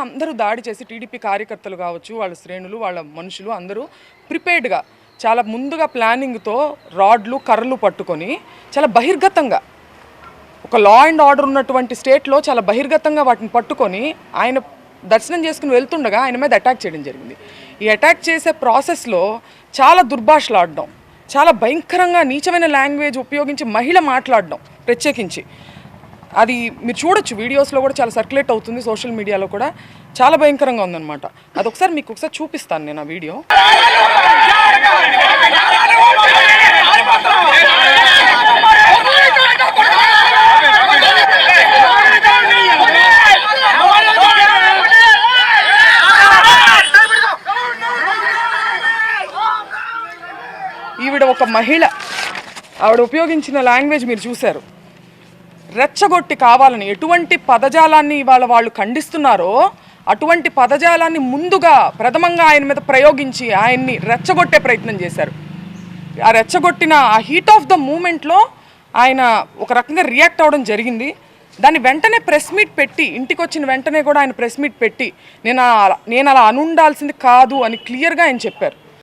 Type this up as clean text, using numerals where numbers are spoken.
అందరూ దాడి చేసి టీడీపీ కార్యకర్తలు కావచ్చు, వాళ్ళ శ్రేణులు, వాళ్ళ మనుషులు అందరూ ప్రిపేర్డ్గా చాలా ముందుగా ప్లానింగ్తో రాడ్లు కర్రలు పట్టుకొని చాలా బహిర్గతంగా ఒక లా అండ్ ఆర్డర్ ఉన్నటువంటి స్టేట్లో చాలా బహిర్గతంగా వాటిని పట్టుకొని ఆయన దర్శనం చేసుకుని వెళ్తుండగా ఆయన మీద అటాక్ చేయడం జరిగింది. ఈ అటాక్ చేసే ప్రాసెస్లో చాలా దుర్భాషలాడడం, చాలా భయంకరంగా నీచమైన లాంగ్వేజ్ ఉపయోగించి మహిళ మాట్లాడడం ప్రత్యేకించి అది మీరు చూడొచ్చు, వీడియోస్లో కూడా చాలా సర్క్యులేట్ అవుతుంది, సోషల్ మీడియాలో కూడా చాలా భయంకరంగా ఉందన్నమాట. అది ఒకసారి మీకు ఒకసారి చూపిస్తాను నేను ఆ వీడియో. ఈవిడ ఒక మహిళ, ఆవిడ ఉపయోగించిన లాంగ్వేజ్ మీరు చూశారు. రెచ్చగొట్టి కావాలని ఎటువంటి పదజాలాన్ని ఇవాళ వాళ్ళు ఖండిస్తున్నారో అటువంటి పదజాలాన్ని ముందుగా ప్రథమంగా ఆయన మీద ప్రయోగించి ఆయన్ని రెచ్చగొట్టే ప్రయత్నం చేశారు. ఆ రెచ్చగొట్టిన ఆ హీట్ ఆఫ్ ద మూమెంట్లో ఆయన ఒక రకంగా రియాక్ట్ అవ్వడం జరిగింది. దాన్ని వెంటనే ప్రెస్ మీట్ పెట్టి, ఇంటికి వచ్చిన వెంటనే కూడా ఆయన ప్రెస్ మీట్ పెట్టి నేను అలా అనుండాల్సింది కాదు అని క్లియర్గా ఆయన చెప్పారు.